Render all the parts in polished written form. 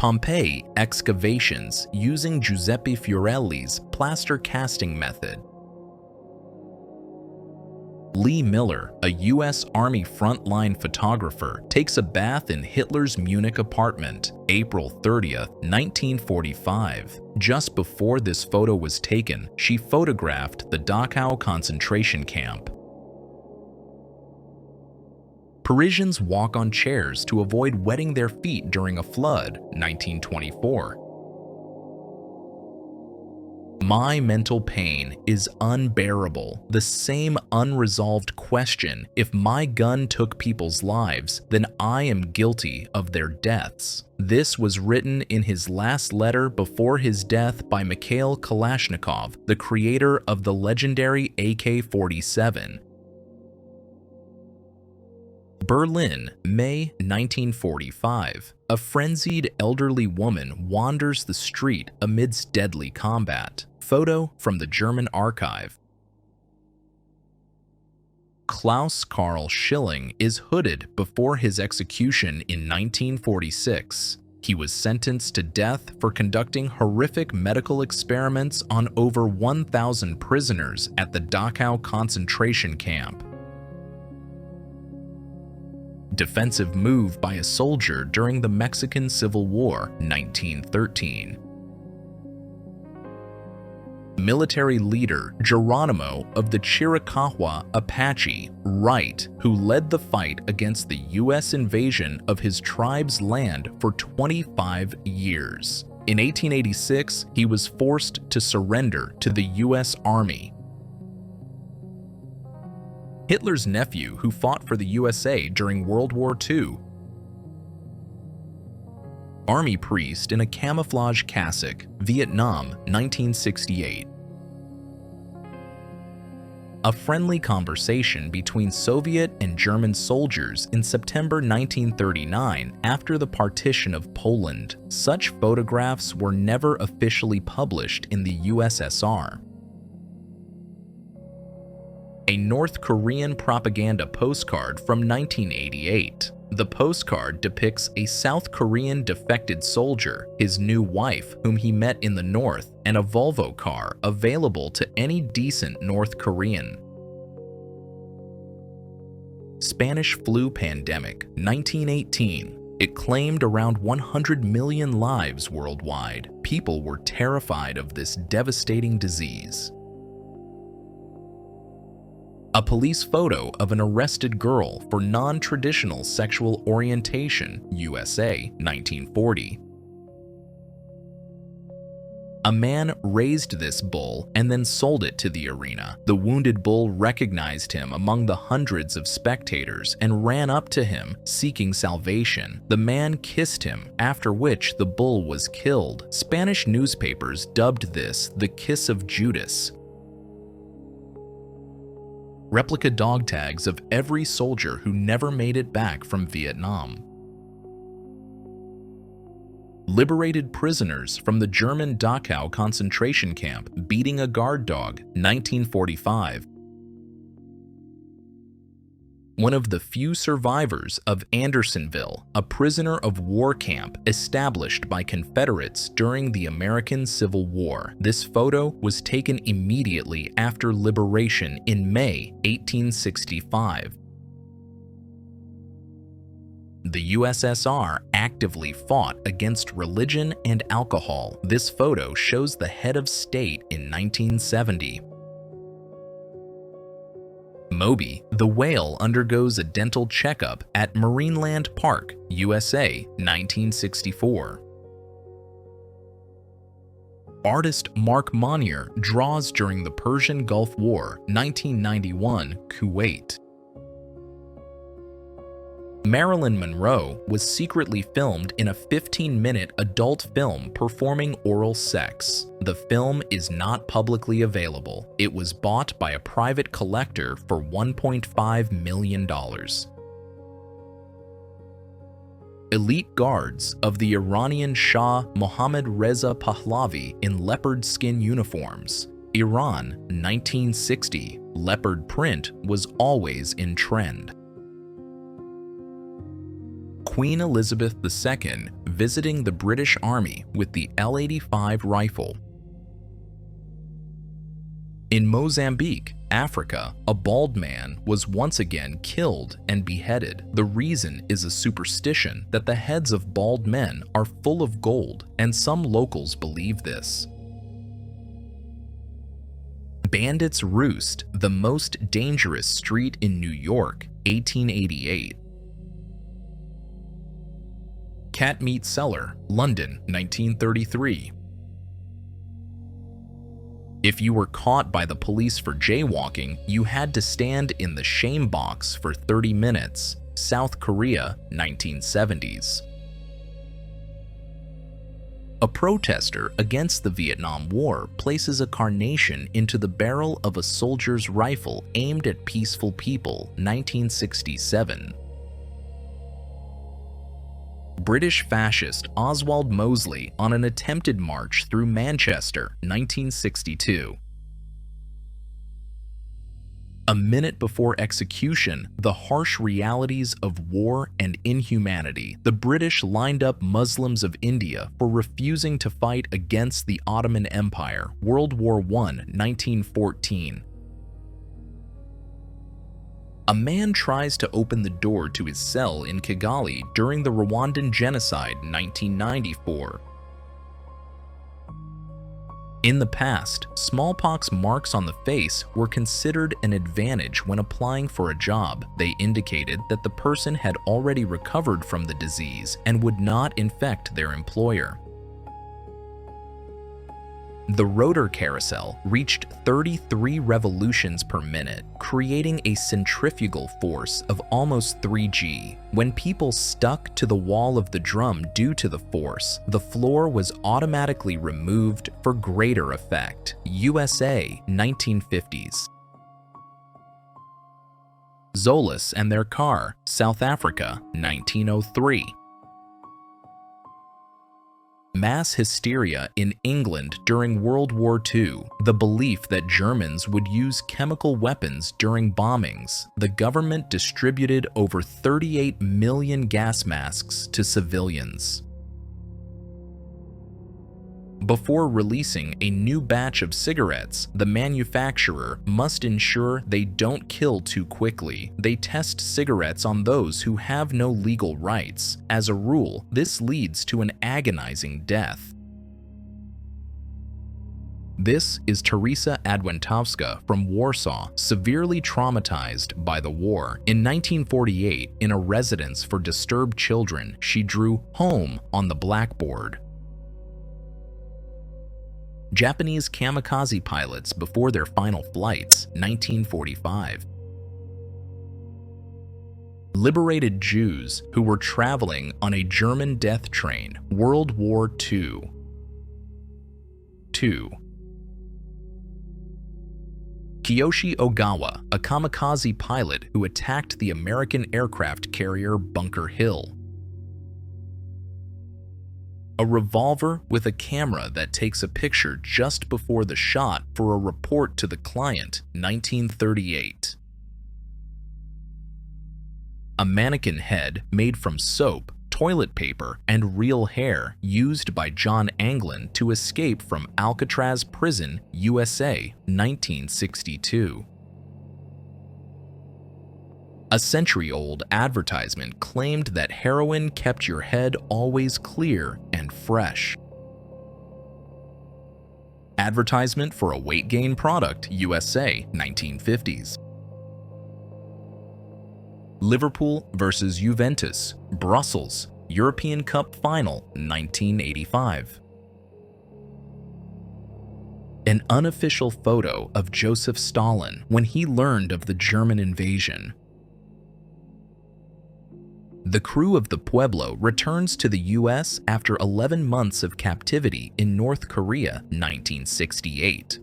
Pompeii excavations using Giuseppe Fiorelli's plaster casting method. Lee Miller, a U.S. Army frontline photographer, takes a bath in Hitler's Munich apartment, April 30, 1945. Just before this photo was taken, she photographed the Dachau concentration camp. Parisians walk on chairs to avoid wetting their feet during a flood, 1924. My mental pain is unbearable. The same unresolved question: if my gun took people's lives, then I am guilty of their deaths. This was written in his last letter before his death by Mikhail Kalashnikov, the creator of the legendary AK-47. Berlin, May 1945. A frenzied elderly woman wanders the street amidst deadly combat. Photo from the German archive. Klaus Karl Schilling is hooded before his execution in 1946. He was sentenced to death for conducting horrific medical experiments on over 1,000 prisoners at the Dachau concentration camp. Defensive move by a soldier during the Mexican Civil War, 1913. Military leader Geronimo of the Chiricahua Apache, Wright, who led the fight against the U.S. invasion of his tribe's land for 25 years. In 1886, he was forced to surrender to the U.S. Army. Hitler's nephew who fought for the USA during World War II. Army priest in a camouflage cassock, Vietnam, 1968. A friendly conversation between Soviet and German soldiers in September 1939 after the partition of Poland. Such photographs were never officially published in the USSR. A North Korean propaganda postcard from 1988. The postcard depicts a South Korean defected soldier, his new wife whom he met in the north, and a Volvo car available to any decent North Korean. Spanish flu pandemic, 1918. It claimed around 100 million lives worldwide. People were terrified of this devastating disease. A police photo of an arrested girl for non-traditional sexual orientation, USA, 1940. A man raised this bull and then sold it to the arena. The wounded bull recognized him among the hundreds of spectators and ran up to him, seeking salvation. The man kissed him, after which the bull was killed. Spanish newspapers dubbed this the Kiss of Judas. Replica dog tags of every soldier who never made it back from Vietnam. Liberated prisoners from the German Dachau concentration camp beating a guard dog, 1945. One of the few survivors of Andersonville, a prisoner of war camp established by Confederates during the American Civil War. This photo was taken immediately after liberation in May 1865. The USSR actively fought against religion and alcohol. This photo shows the head of state in 1970. Moby, the whale, undergoes a dental checkup at Marineland Park, USA, 1964. Artist Mark Monnier draws during the Persian Gulf War, 1991, Kuwait. Marilyn Monroe was secretly filmed in a 15-minute adult film performing oral sex. The film is not publicly available. It was bought by a private collector for $1.5 million. Elite guards of the Iranian Shah Mohammad Reza Pahlavi in leopard skin uniforms. Iran, 1960. Leopard print was always in trend. Queen Elizabeth II visiting the British Army with the L-85 rifle. In Mozambique, Africa, a bald man was once again killed and beheaded. The reason is a superstition that the heads of bald men are full of gold, and some locals believe this. Bandits Roost, the most dangerous street in New York, 1888. Cat Meat Cellar, London, 1933. If you were caught by the police for jaywalking, you had to stand in the shame box for 30 minutes, South Korea, 1970s. A protester against the Vietnam War places a carnation into the barrel of a soldier's rifle aimed at peaceful people, 1967. British fascist Oswald Mosley on an attempted march through Manchester, 1962. A minute before execution, the harsh realities of war and inhumanity. The British lined up Muslims of India for refusing to fight against the Ottoman Empire, World War I, 1914. A man tries to open the door to his cell in Kigali during the Rwandan genocide, 1994. In the past, smallpox marks on the face were considered an advantage when applying for a job. They indicated that the person had already recovered from the disease and would not infect their employer. The Rotor carousel reached 33 revolutions per minute, creating a centrifugal force of almost 3G. When people stuck to the wall of the drum due to the force, the floor was automatically removed for greater effect. USA, 1950s. Zulus and their car, South Africa, 1903. Mass hysteria in England during World War II, the belief that Germans would use chemical weapons during bombings. The government distributed over 38 million gas masks to civilians. Before releasing a new batch of cigarettes, the manufacturer must ensure they don't kill too quickly. They test cigarettes on those who have no legal rights. As a rule, this leads to an agonizing death. This is Teresa Adwentowska from Warsaw, severely traumatized by the war. In 1948, in a residence for disturbed children, she drew "home" on the blackboard. Japanese kamikaze pilots before their final flights, 1945. Liberated Jews who were traveling on a German death train, World War II. 2. Kiyoshi Ogawa, a kamikaze pilot who attacked the American aircraft carrier Bunker Hill. A revolver with a camera that takes a picture just before the shot for a report to the client, 1938. A mannequin head made from soap, toilet paper, and real hair used by John Anglin to escape from Alcatraz prison, USA, 1962. A century-old advertisement claimed that heroin kept your head always clear and fresh. Advertisement for a weight gain product, USA, 1950s. Liverpool versus Juventus, Brussels, European Cup Final, 1985. An unofficial photo of Joseph Stalin when he learned of the German invasion. The crew of the Pueblo returns to the U.S. after 11 months of captivity in North Korea, 1968.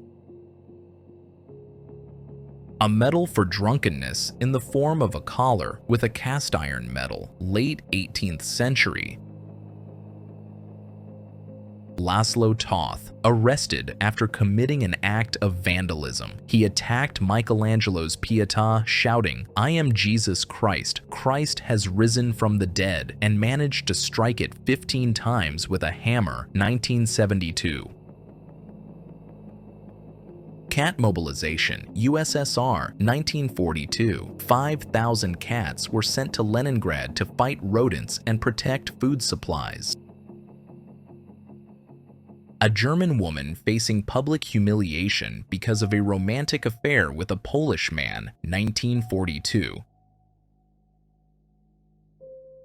A medal for drunkenness in the form of a collar with a cast iron medal, late 18th century. Laszlo Toth, arrested after committing an act of vandalism. He attacked Michelangelo's Pieta, shouting, "I am Jesus Christ. Christ has risen from the dead," and managed to strike it 15 times with a hammer, 1972. Cat mobilization, USSR, 1942. 5,000 cats were sent to Leningrad to fight rodents and protect food supplies. A German woman facing public humiliation because of a romantic affair with a Polish man, 1942.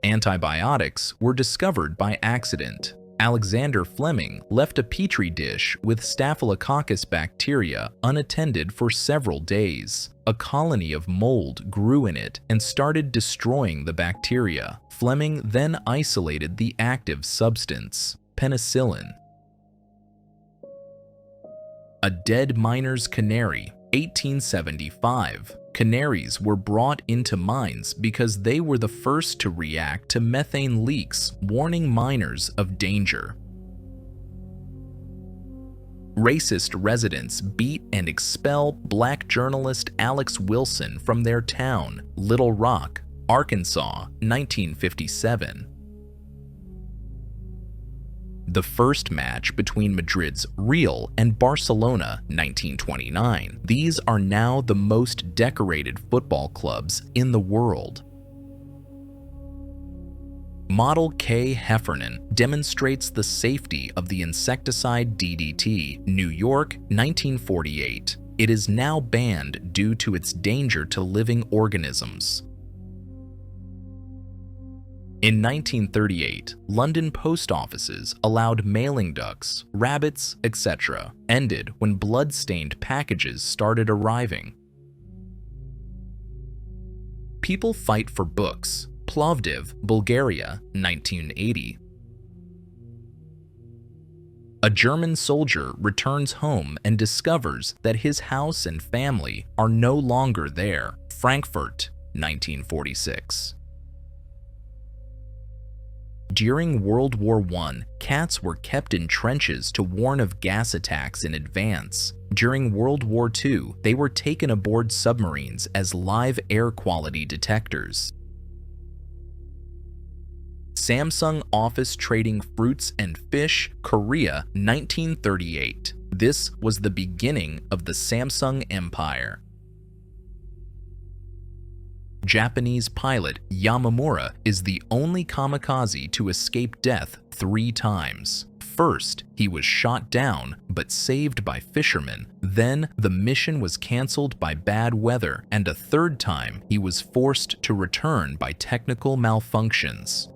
Antibiotics were discovered by accident. Alexander Fleming left a petri dish with Staphylococcus bacteria unattended for several days. A colony of mold grew in it and started destroying the bacteria. Fleming then isolated the active substance, penicillin. A dead miner's canary, 1875. Canaries were brought into mines because they were the first to react to methane leaks, warning miners of danger. Racist residents beat and expel black journalist Alex Wilson from their town, Little Rock, Arkansas, 1957. The first match between Madrid's Real and Barcelona, 1929. These are now the most decorated football clubs in the world. Model K. Heffernan demonstrates the safety of the insecticide DDT, New York, 1948. It is now banned due to its danger to living organisms. In 1938, London post offices allowed mailing ducks, rabbits, etc., ended when blood-stained packages started arriving. People fight for books. Plovdiv, Bulgaria, 1980. A German soldier returns home and discovers that his house and family are no longer there. Frankfurt, 1946. During World War I, cats were kept in trenches to warn of gas attacks in advance. During World War II, they were taken aboard submarines as live air quality detectors. Samsung office trading fruits and fish, Korea, 1938. This was the beginning of the Samsung Empire. Japanese pilot Yamamura is the only kamikaze to escape death 3 times. First, he was shot down but saved by fishermen. Then, the mission was canceled by bad weather, and a third time he was forced to return by technical malfunctions.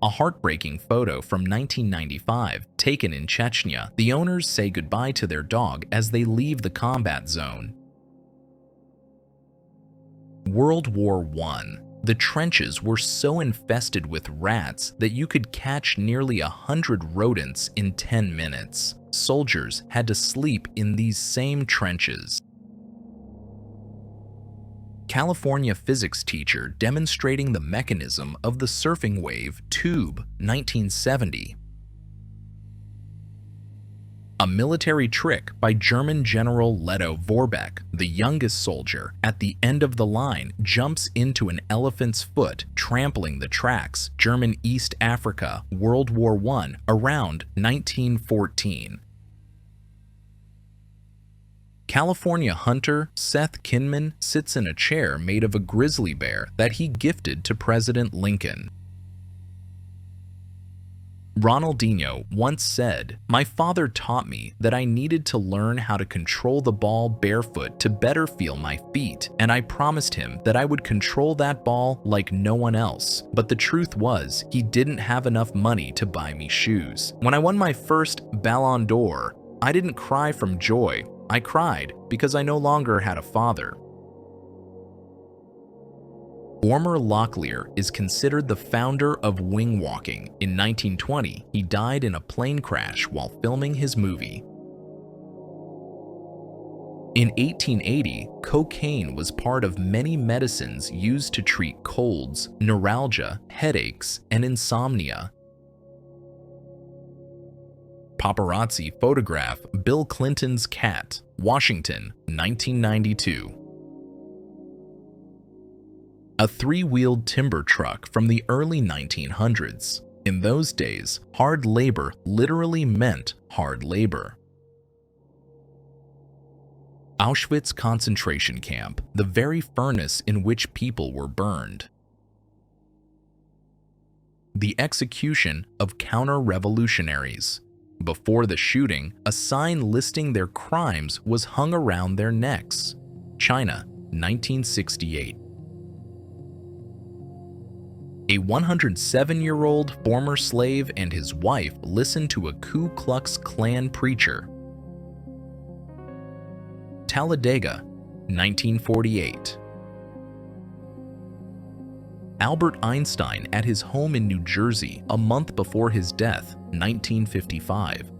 A heartbreaking photo from 1995, taken in Chechnya. The owners say goodbye to their dog as they leave the combat zone. World War I. The trenches were so infested with rats that you could catch nearly 100 rodents in 10 minutes. Soldiers had to sleep in these same trenches. California physics teacher demonstrating the mechanism of the surfing wave tube, 1970. A military trick by German General Leto Vorbeck, the youngest soldier, at the end of the line jumps into an elephant's foot, trampling the tracks. German East Africa, World War I, around 1914. California hunter Seth Kinman sits in a chair made of a grizzly bear that he gifted to President Lincoln. Ronaldinho once said, "My father taught me that I needed to learn how to control the ball barefoot to better feel my feet, and I promised him that I would control that ball like no one else. But the truth was, he didn't have enough money to buy me shoes. When I won my first Ballon d'Or, I didn't cry from joy. I cried because I no longer had a father." Ormer Locklear is considered the founder of wing walking. In 1920, he died in a plane crash while filming his movie. In 1880, cocaine was part of many medicines used to treat colds, neuralgia, headaches, and insomnia. Paparazzi photograph Bill Clinton's cat, Washington, 1992. A three-wheeled timber truck from the early 1900s. In those days, hard labor literally meant hard labor. Auschwitz concentration camp, the very furnace in which people were burned. The execution of counter-revolutionaries. Before the shooting, a sign listing their crimes was hung around their necks. China, 1968. A 107-year-old former slave and his wife listened to a Ku Klux Klan preacher. Talladega, 1948. Albert Einstein at his home in New Jersey a month before his death, 1955.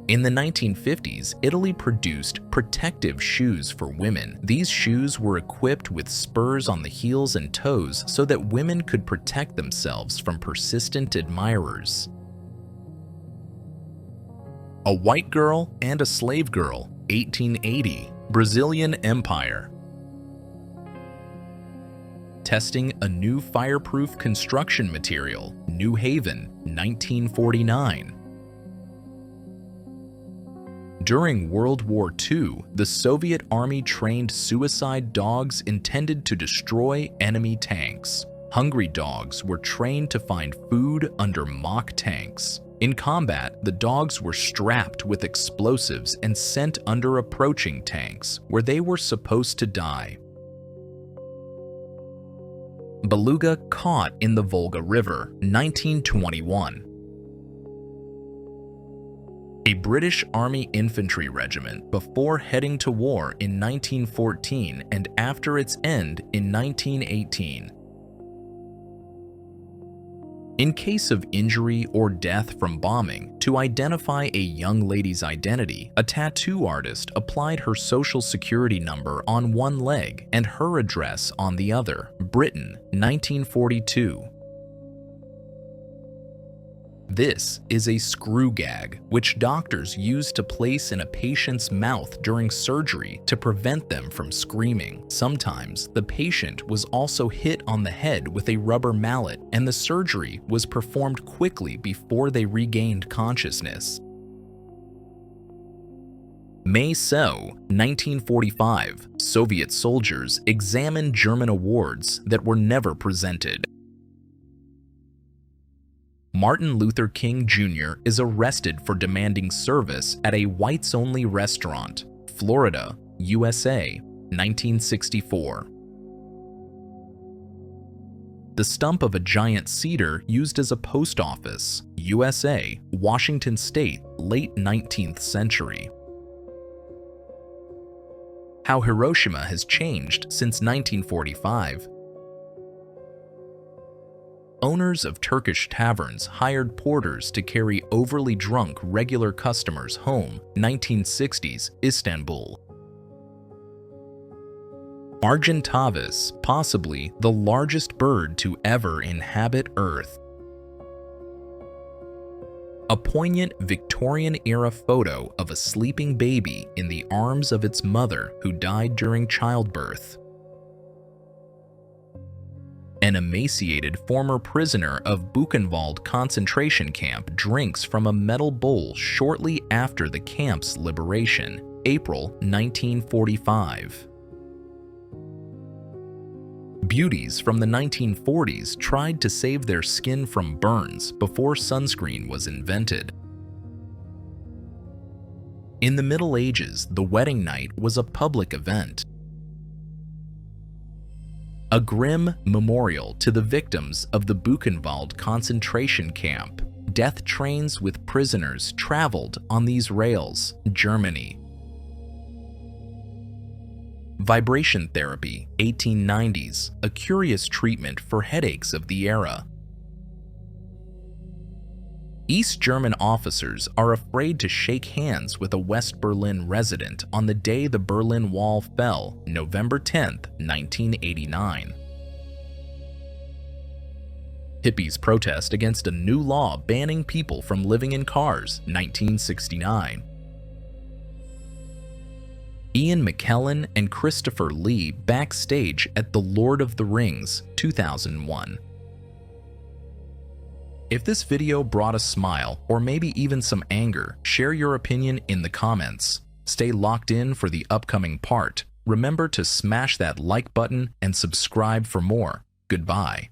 In the 1950s, Italy produced protective shoes for women. These shoes were equipped with spurs on the heels and toes so that women could protect themselves from persistent admirers. A White Girl and a Slave Girl, 1880, Brazilian Empire. Testing a new fireproof construction material, New Haven, 1949. During World War II, the Soviet Army trained suicide dogs intended to destroy enemy tanks. Hungry dogs were trained to find food under mock tanks. In combat, the dogs were strapped with explosives and sent under approaching tanks, where they were supposed to die. Beluga caught in the Volga River, 1921. A British Army infantry regiment before heading to war in 1914 and after its end in 1918. In case of injury or death from bombing, to identify a young lady's identity, a tattoo artist applied her social security number on one leg and her address on the other. Britain, 1942. This is a screw gag, which doctors use to place in a patient's mouth during surgery to prevent them from screaming. Sometimes, the patient was also hit on the head with a rubber mallet, and the surgery was performed quickly before they regained consciousness. May So, 1945, Soviet soldiers examined German awards that were never presented. Martin Luther King Jr. is arrested for demanding service at a whites-only restaurant, Florida, USA, 1964. The stump of a giant cedar used as a post office, USA, Washington State, late 19th century. How Hiroshima has changed since 1945. Owners of Turkish taverns hired porters to carry overly drunk regular customers home, 1960s, Istanbul. Argentavis, possibly the largest bird to ever inhabit Earth. A poignant Victorian-era photo of a sleeping baby in the arms of its mother who died during childbirth. An emaciated former prisoner of Buchenwald concentration camp drinks from a metal bowl shortly after the camp's liberation, April 1945. Beauties from the 1940s tried to save their skin from burns before sunscreen was invented. In the Middle Ages, the wedding night was a public event. A grim memorial to the victims of the Buchenwald concentration camp. Death trains with prisoners traveled on these rails, Germany. Vibration therapy, 1890s, a curious treatment for headaches of the era. East German officers are afraid to shake hands with a West Berlin resident on the day the Berlin Wall fell, November 10, 1989. Hippies protest against a new law banning people from living in cars, 1969. Ian McKellen and Christopher Lee backstage at The Lord of the Rings, 2001. If this video brought a smile or maybe even some anger, share your opinion in the comments. Stay locked in for the upcoming part. Remember to smash that like button and subscribe for more. Goodbye.